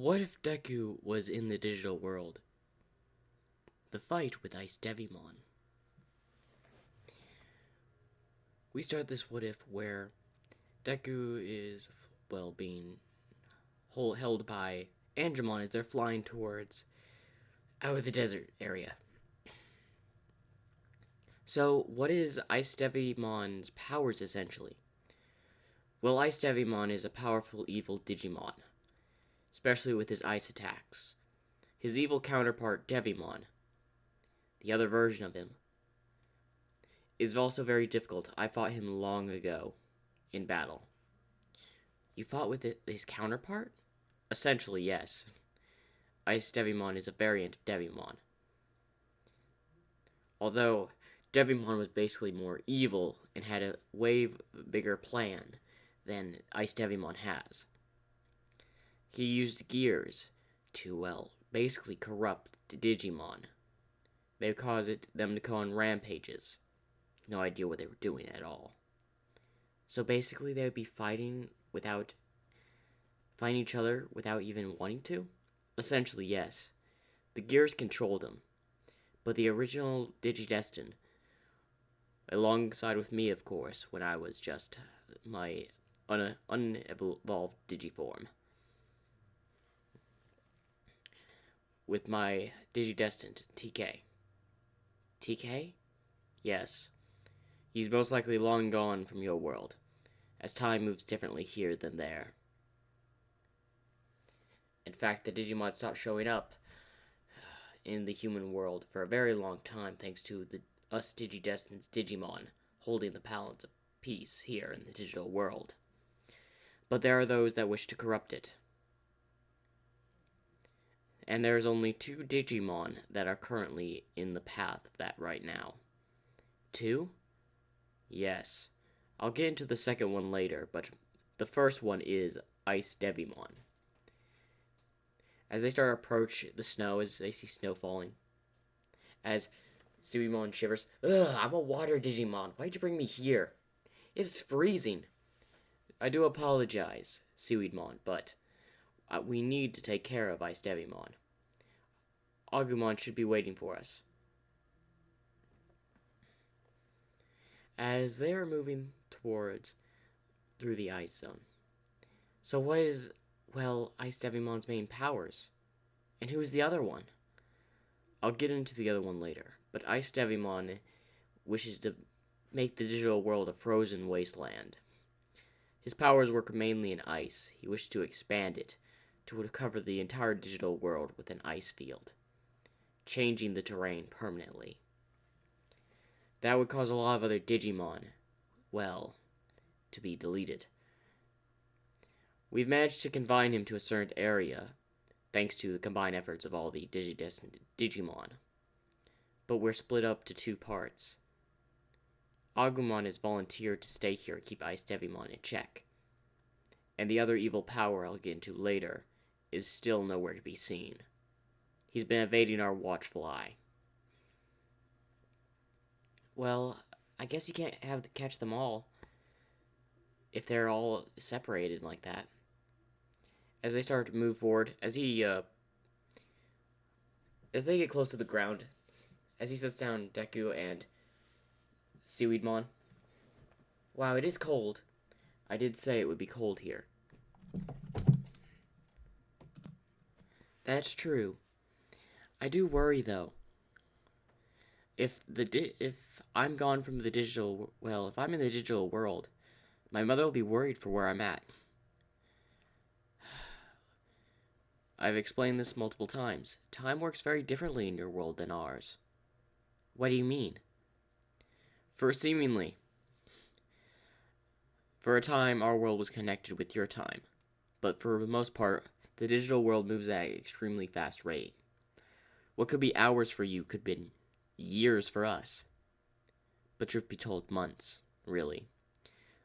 What if Deku was in the digital world? The fight with Ice Devimon. We start this what if where Deku is, being held by Andromon as they're flying towards out of the desert area. So, what is Ice Devimon's powers essentially? Well, Ice Devimon is a powerful evil Digimon, especially with his ice attacks. His evil counterpart, Devimon, the other version of him, is also very difficult. I fought him long ago in battle. You fought with his counterpart? Essentially, yes. Ice Devimon is a variant of Devimon. Although Devimon was basically more evil and had a way bigger plan than Ice Devimon has. He used gears to, basically corrupt Digimon. They caused them to go on rampages. No idea what they were doing at all. So basically they would be fighting each other without even wanting to? Essentially, yes. The gears controlled them. But the original Digidestin, alongside with me, of course, when I was just my unevolved Digiform, with my Digidestined TK. TK? Yes. He's most likely long gone from your world, as time moves differently here than there. In fact, the Digimon stopped showing up in the human world for a very long time thanks to us Digidestined's Digimon holding the balance of peace here in the digital world. But there are those that wish to corrupt it. And there's only 2 Digimon that are currently in the path of that right now. 2? Yes. I'll get into the second one later, but the first one is Ice Devimon. As they start to approach the snow, as they see snow falling, as Suimon shivers, "Ugh, I'm a water Digimon. Why'd you bring me here? It's freezing." "I do apologize, Suidmon, but we need to take care of Ice Devimon. Agumon should be waiting for us." As they are moving through the ice zone. So what is, Ice Devimon's main powers? And who is the other one? I'll get into the other one later, but Ice Devimon wishes to make the digital world a frozen wasteland. His powers work mainly in ice. He wished to expand it to cover the entire digital world with an ice field, changing the terrain permanently. That would cause a lot of other Digimon, to be deleted. We've managed to confine him to a certain area, thanks to the combined efforts of all the Digidestined Digimon. But we're split up to 2 parts. Agumon has volunteered to stay here to keep Ice Devimon in check. And the other evil power I'll get into later is still nowhere to be seen. He's been evading our watchful eye. Well, I guess you can't catch them all if they're all separated like that. As they start to move forward, as they get close to the ground, as he sets down Deku and Suidmon. Wow, it is cold. I did say it would be cold here. That's true. I do worry though. If I'm gone from the digital, if I'm in the digital world, my mother will be worried for where I'm at. I've explained this multiple times. Time works very differently in your world than ours. What do you mean? For a time, our world was connected with your time. But for the most part, the digital world moves at an extremely fast rate. What could be hours for you could be years for us. But truth be told, months, really.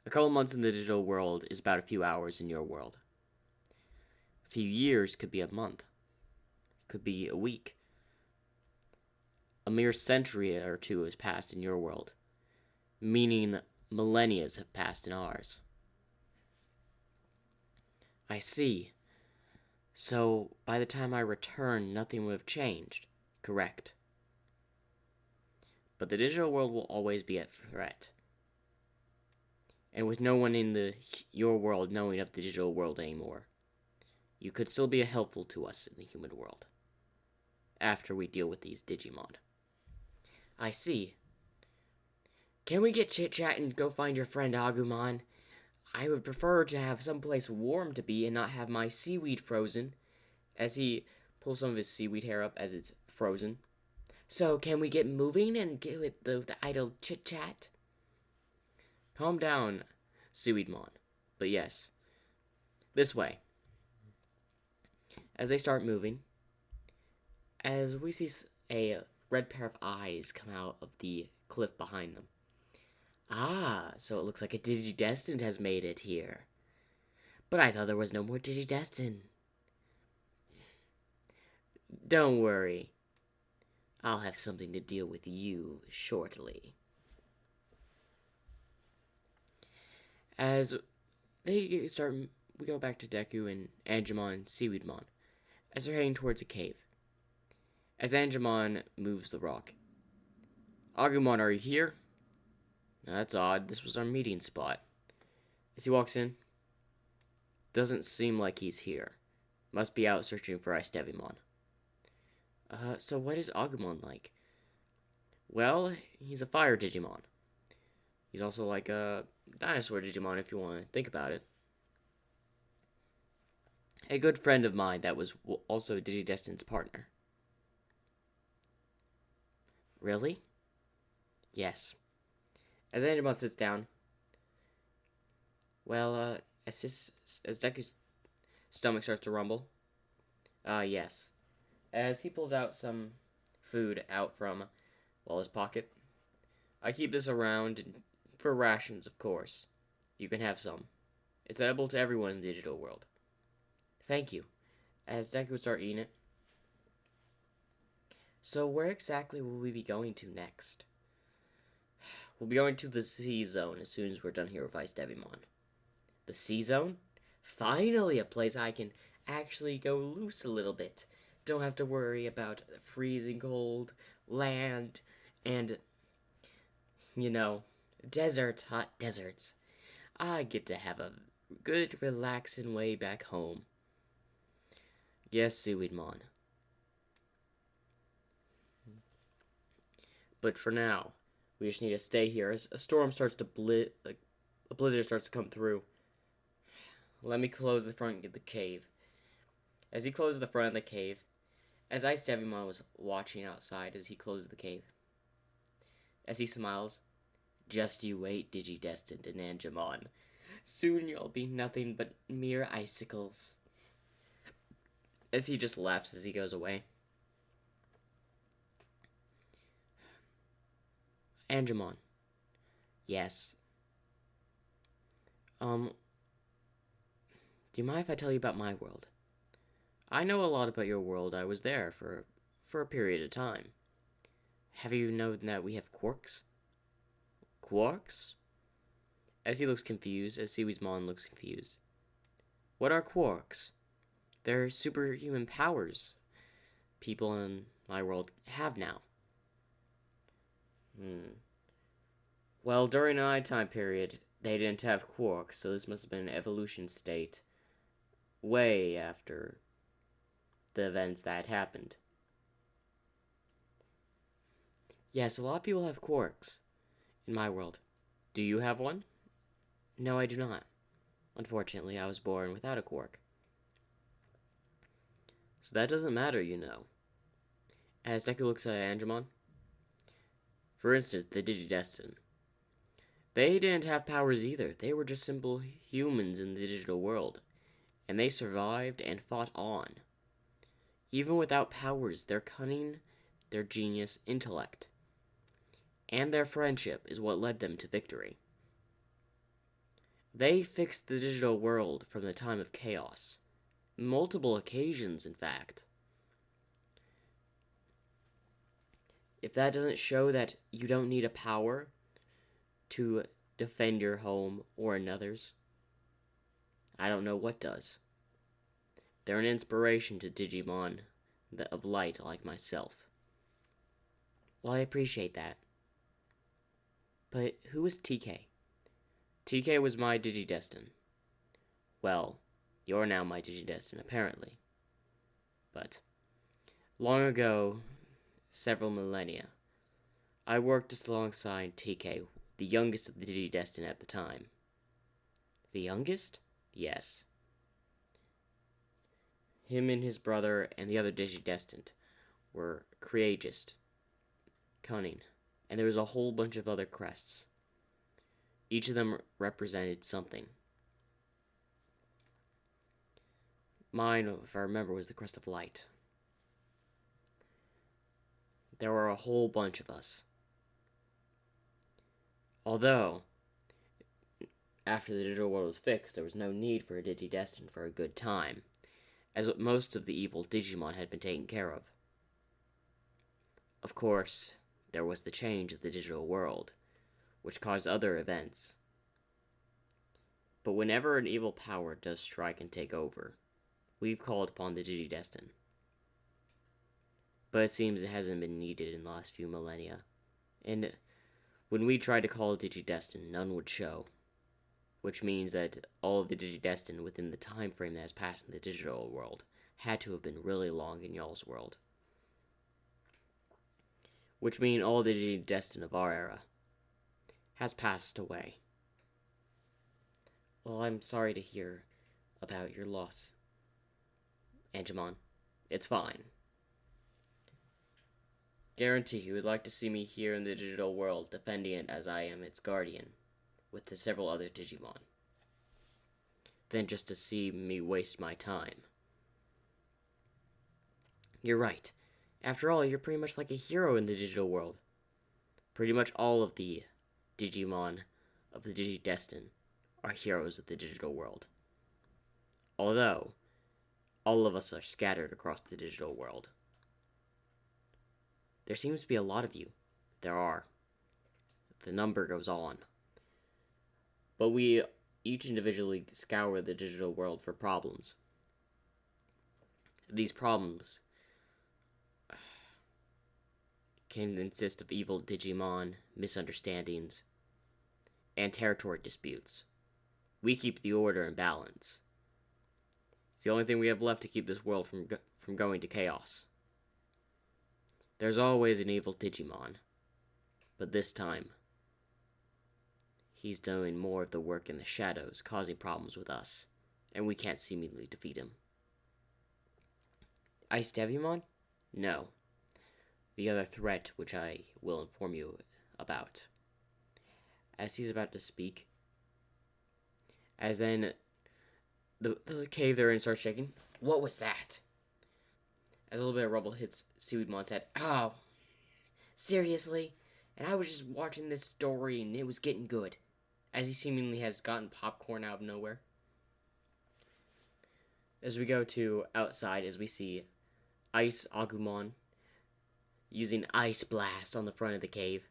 A couple months in the digital world is about a few hours in your world. A few years could be a month. Could be a week. A mere century or 2 has passed in your world, meaning millennia have passed in ours. I see. So, by the time I return, nothing would have changed. Correct. But the digital world will always be a threat. And with no one in your world knowing of the digital world anymore, you could still be helpful to us in the human world. After we deal with these Digimon. I see. Can we get chit-chat and go find your friend Agumon? I would prefer to have someplace warm to be and not have my seaweed frozen. As he pulls some of his seaweed hair up as it's frozen. So, can we get moving and get with the idle chit-chat? Calm down, Seaweedmon. But yes. This way. As they start moving, as we see a red pair of eyes come out of the cliff behind them. Ah, so it looks like a Digidestined has made it here. But I thought there was no more Digidestined. Don't worry. I'll have something to deal with you shortly. As they start, we go back to Deku and Angemon and Seaweedmon as they're heading towards a cave. As Angemon moves the rock. Agumon, are you here? Now, that's odd. This was our meeting spot. As he walks in, doesn't seem like he's here. Must be out searching for Ice Devimon. So what is Agumon like? Well, he's a fire Digimon. He's also like a dinosaur Digimon if you want to think about it. A good friend of mine that was also Digidestined's partner. Really? Yes. As Angemon sits down, well, as Deku's stomach starts to rumble, yes. As he pulls out some food out from, well, his pocket. I keep this around for rations, of course. You can have some. It's edible to everyone in the digital world. Thank you. As Deku starts eating it. So where exactly will we be going to next? We'll be going to the Sea Zone as soon as we're done here with Ice Devimon. The Sea Zone? Finally, a place I can actually go loose a little bit. Don't have to worry about freezing cold, land, and, deserts, hot deserts. I get to have a good, relaxing way back home. Yes, Seaweedmon. But for now, we just need to stay here as a storm starts to a blizzard starts to come through. Let me close the front of the cave. As he closes the front of the cave, as Ice Devimon was watching outside as he closes the cave. As he smiles, just you wait, Digidestined and Angemon. Soon you'll be nothing but mere icicles. As he just laughs as he goes away. Angemon. Yes. Do you mind if I tell you about my world? I know a lot about your world. I was there for a period of time. Have you known that we have quarks? Quarks? As he looks confused, as Seaweedmon looks confused. What are quarks? They're superhuman powers people in my world have now. Well, during my time period, they didn't have quarks, so this must have been an evolution state way after the events that happened. Yes, a lot of people have quarks in my world. Do you have one? No, I do not. Unfortunately, I was born without a quark. So that doesn't matter, As Deku looks at Angemon. For instance, the Digidestined. They didn't have powers either. They were just simple humans in the digital world. And they survived and fought on. Even without powers, their cunning, their genius, intellect, and their friendship is what led them to victory. They fixed the digital world from the time of chaos. Multiple occasions, in fact. If that doesn't show that you don't need a power to defend your home or another's, I don't know what does. They're an inspiration to Digimon of light like myself. Well, I appreciate that. But who was TK? TK was my Digidestin. Well, you're now my Digidestin, apparently. But long ago, several millennia, I worked just alongside TK, the youngest of the Digidestin at the time. The youngest? Yes. Him and his brother and the other Digidestined were courageous, cunning, and there was a whole bunch of other crests. Each of them represented something. Mine, if I remember, was the crest of light. There were a whole bunch of us. Although, after the digital world was fixed, there was no need for a Digidestin for a good time, as most of the evil Digimon had been taken care of. Of course, there was the change of the digital world, which caused other events. But whenever an evil power does strike and take over, we've called upon the Digidestin. But it seems it hasn't been needed in the last few millennia, and when we tried to call a Digidestin, none would show, which means that all of the Digidestin within the time frame that has passed in the digital world had to have been really long in y'all's world. Which means all the Digidestin of our era has passed away. Well, I'm sorry to hear about your loss, Angemon. It's fine. Guarantee you would like to see me here in the digital world defending it as I am its guardian, with the several other Digimon, than just to see me waste my time. You're right. After all, you're pretty much like a hero in the digital world. Pretty much all of the Digimon of the Digidestin are heroes of the digital world. Although, all of us are scattered across the digital world. There seems to be a lot of you. There are. The number goes on. But we each individually scour the digital world for problems. These problems can consist of evil Digimon, misunderstandings, and territory disputes. We keep the order and balance. It's the only thing we have left to keep this world from going to chaos. There's always an evil Digimon, but this time, he's doing more of the work in the shadows, causing problems with us, and we can't seemingly defeat him. Ice Devimon? No. The other threat, which I will inform you about. As he's about to speak, as then the cave they're in starts shaking. What was that? As a little bit of rubble hits Seaweedmon's head. Oh, seriously? And I was just watching this story and it was getting good. As he seemingly has gotten popcorn out of nowhere. As we go to outside, as we see Ice Agumon using Ice Blast on the front of the cave.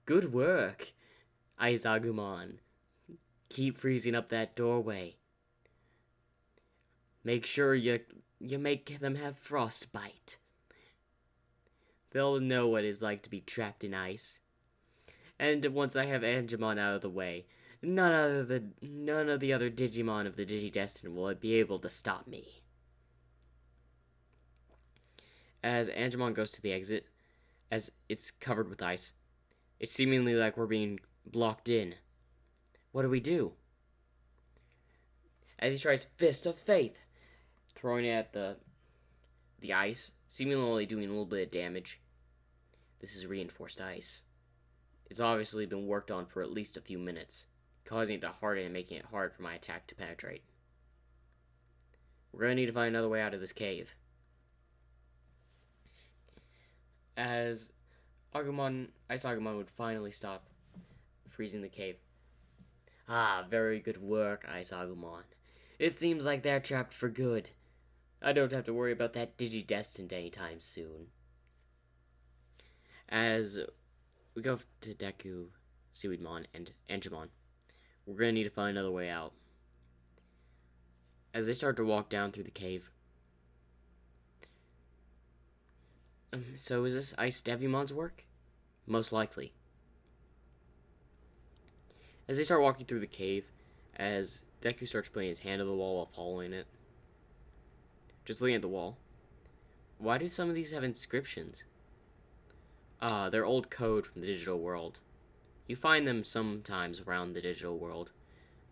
Good work, Ice Agumon. Keep freezing up that doorway. Make sure you make them have frostbite. They'll know what it's like to be trapped in ice. And once I have Angemon out of the way, none of the other Digimon of the Digidestin will be able to stop me. As Angemon goes to the exit, as it's covered with ice, it's seemingly like we're being blocked in. What do we do? As he tries Fist of Faith, throwing it at the ice, seemingly only doing a little bit of damage. This is reinforced ice. It's obviously been worked on for at least a few minutes, causing it to harden and making it hard for my attack to penetrate. We're going to need to find another way out of this cave. As Ice Agumon would finally stop freezing the cave. Ah, very good work, Ice Agumon. It seems like they're trapped for good. I don't have to worry about that Digidestined anytime soon. As we go to Deku, Seaweedmon, and Angemon, we're going to need to find another way out. As they start to walk down through the cave. So is this Ice Devimon's work? Most likely. As they start walking through the cave, as Deku starts putting his hand on the wall while following it. Just looking at the wall. Why do some of these have inscriptions? They're old code from the digital world. You find them sometimes around the digital world.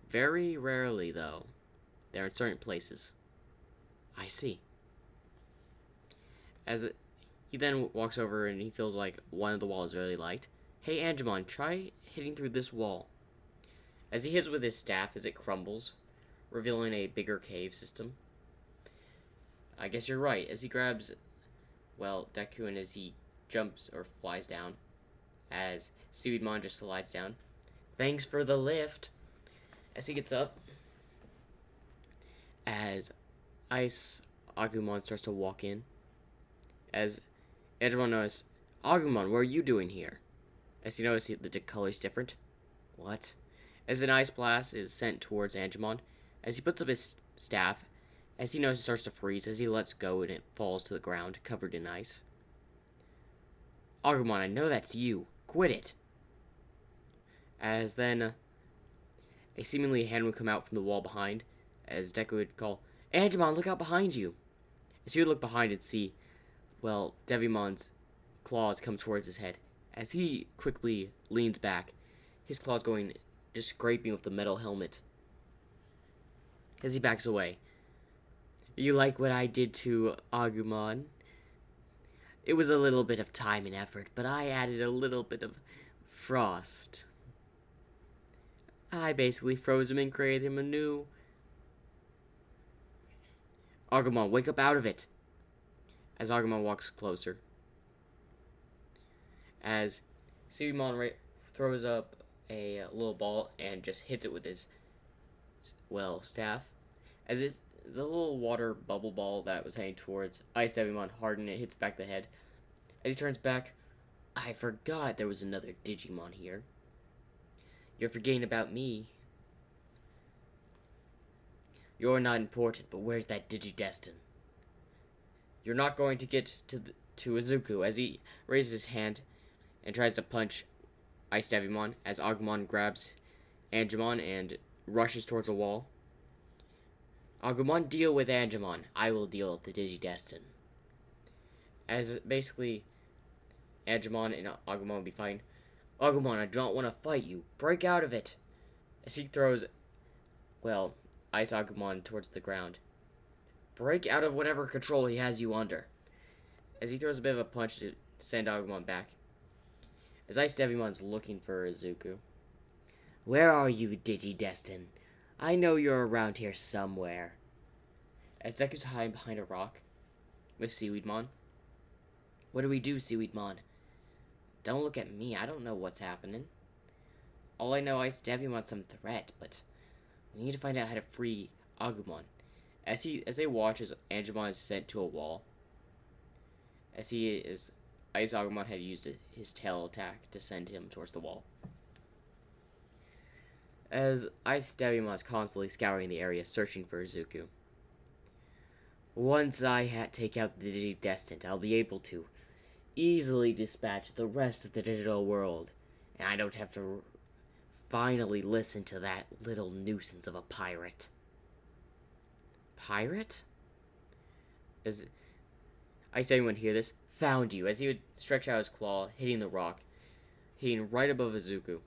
Very rarely, though. They're in certain places. I see. He then walks over and he feels like one of the walls is really light. Hey, Angemon, try hitting through this wall. As he hits with his staff as it crumbles, revealing a bigger cave system. I guess you're right. As he grabs, Deku, and as he jumps or flies down, as Seaweedmon just slides down. Thanks for the lift. As he gets up, as Ice Agumon starts to walk in, as Angemon notices, Agumon, what are you doing here? As he notices the color's different. What? As an ice blast is sent towards Angemon, as he puts up his staff, as he notices it starts to freeze, as he lets go and it falls to the ground, covered in ice. Agumon, I know that's you. Quit it. As then, a seemingly hand would come out from the wall behind, as Deku would call, Angemon, look out behind you. As he would look behind and see, Devimon's claws come towards his head. As he quickly leans back, his claws going, just scraping with the metal helmet. As he backs away. You like what I did to Agumon? It was a little bit of time and effort, but I added a little bit of frost. I basically froze him and created him anew. Agumon, wake up out of it! As Agumon walks closer. As Seaweedmon throws up a little ball and just hits it with his, staff. As the little water bubble ball that was heading towards Ice Devimon hardened, it hits back the head. As he turns back, I forgot there was another Digimon here. You're forgetting about me. You're not important, but where's that Digidestin? You're not going to get to Izuku. As he raises his hand and tries to punch Ice Devimon, as Agumon grabs Angemon and rushes towards a wall. Agumon, deal with Angemon. I will deal with the Digidestin. As basically, Angemon and Agumon will be fighting. Agumon, I don't want to fight you. Break out of it. As he throws, Ice Agumon towards the ground. Break out of whatever control he has you under. As he throws a bit of a punch to send Agumon back. As Ice Devimon's looking for Izuku. Where are you, Digidestin? I know you're around here somewhere. As Deku's hiding behind a rock with Seaweedmon. What do we do, Seaweedmon? Don't look at me. I don't know what's happening. All I know, Ice Devimon's some threat, but we need to find out how to free Agumon. As they watch as Angemon is sent to a wall. As Ice Agumon had used his tail attack to send him towards the wall. As Ice Devimon is constantly scouring the area, searching for Izuku. Once I take out the Digidestined, I'll be able to easily dispatch the rest of the digital world, and I don't have to finally listen to that little nuisance of a pirate. Pirate? As Ice Devimon hear this, found you, as he would stretch out his claw, hitting the rock, hitting right above Izuku,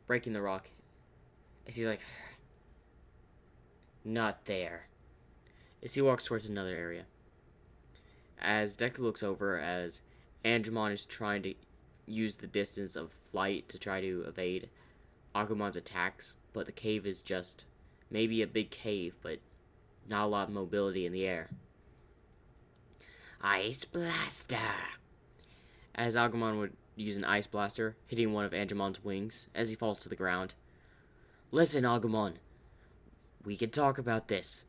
breaking the rock, as he's like, not there. As he walks towards another area. As Deku looks over, as Angemon is trying to use the distance of flight to try to evade Agumon's attacks, but the cave is just maybe a big cave, but not a lot of mobility in the air. Ice Blaster! As Agumon would use an Ice Blaster, hitting one of Angemon's wings as he falls to the ground. Listen, Agumon, we can talk about this.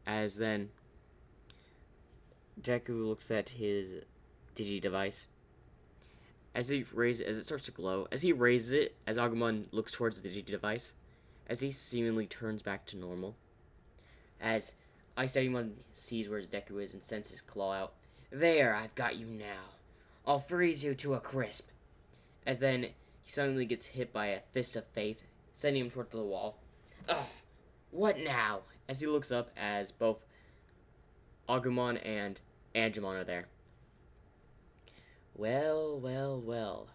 As then, Deku looks at his Digi-device. As it starts to glow, as he raises it, as Agumon looks towards the Digi-device, as he seemingly turns back to normal. As Ice Devimon sees where his Deku is and sends his claw out. There, I've got you now. I'll freeze you to a crisp. As then he suddenly gets hit by a fist of faith, sending him toward the wall. Ugh, what now? As he looks up as both Agumon and Angemon are there. Well, well, well.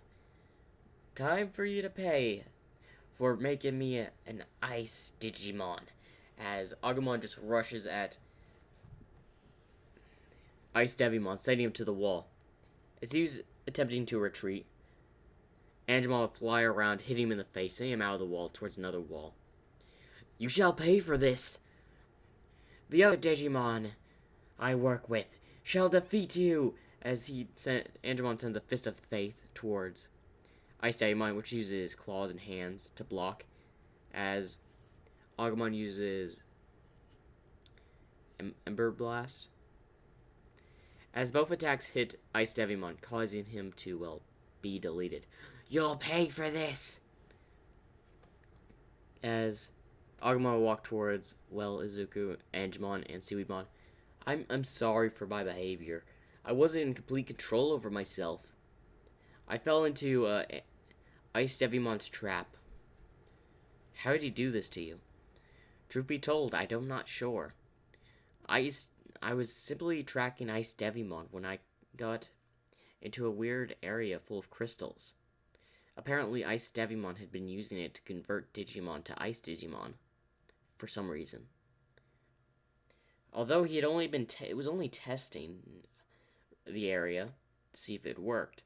Time for you to pay for making me an Ice Digimon. As Agumon just rushes at Ice Devimon, sending him to the wall. As he's attempting to retreat, Angemon will fly around, hitting him in the face, sending him out of the wall towards another wall. You shall pay for this! The other Digimon I work with shall defeat you! As Angemon sends a fist of faith towards Ice Devimon, which uses his claws and hands to block, as Agumon uses Ember Blast. As both attacks hit Ice Devimon, causing him to, well, be deleted. You'll pay for this! As Agumon will walk towards, well, Izuku, Angemon, and Seaweedmon. I'm sorry for my behavior. I wasn't in complete control over myself. I fell into Ice Devimon's trap. How did he do this to you? Truth be told, I'm not sure. I was simply tracking Ice Devimon when I got into a weird area full of crystals. Apparently, Ice Devimon had been using it to convert Digimon to Ice Digimon for some reason. Although he had only been it was only testing the area to see if it worked.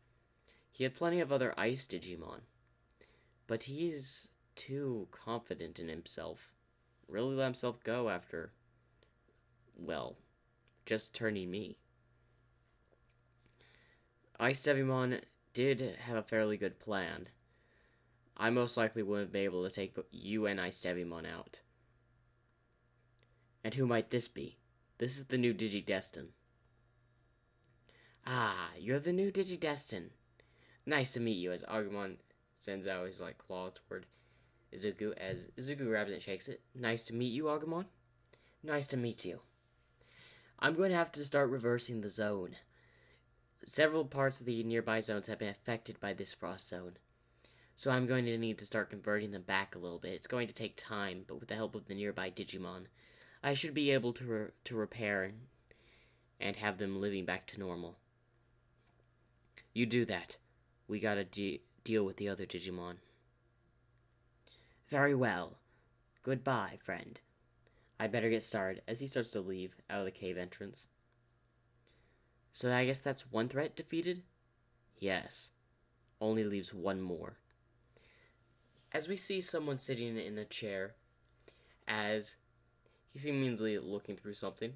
He had plenty of other Ice Digimon, but he's too confident in himself. Really let himself go after, well, just turning me. Ice Devimon did have a fairly good plan. I most likely wouldn't be able to take you and Ice Devimon out. And who might this be? This is the new Digidestin. Ah, you're the new Digidestin. Nice to meet you, as Agumon sends out his claw toward Izuku, as Izuku grabs it and shakes it. Nice to meet you, Agumon. Nice to meet you. I'm going to have to start reversing the zone. Several parts of the nearby zones have been affected by this frost zone, so I'm going to need to start converting them back a little bit. It's going to take time, but with the help of the nearby Digimon, I should be able to repair and have them living back to normal. You do that. We gotta deal with the other Digimon. Very well. Goodbye, friend. I better get started, as he starts to leave out of the cave entrance. So I guess that's one threat defeated? Yes. Only leaves one more. As we see someone sitting in a chair, as he's seemingly looking through something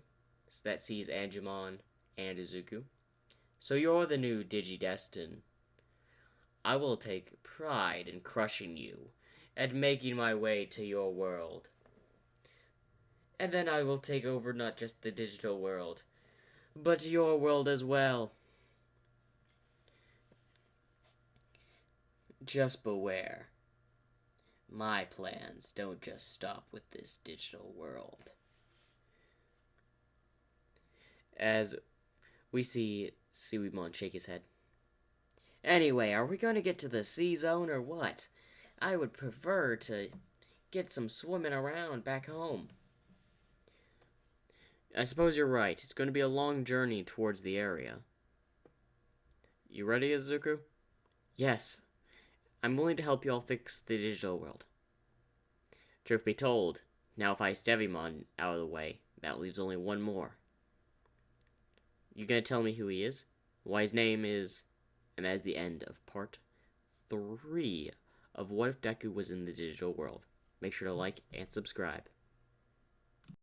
that sees Angemon and Izuku. So you're the new Digidestin. I will take pride in crushing you and making my way to your world. And then I will take over not just the digital world, but your world as well. Just beware. My plans don't just stop with this digital world. As we see Seaweedmon shake his head. Anyway, are we going to get to the sea zone or what? I would prefer to get some swimming around back home. I suppose you're right. It's going to be a long journey towards the area. You ready, Izuku? Yes. I'm willing to help you all fix the digital world. Truth be told, now if Ice Devimon out of the way, that leaves only one more. You gonna tell me who he is? Why his name is... And that is the end of part 3 of What If Deku Was in the Digital World. Make sure to like and subscribe.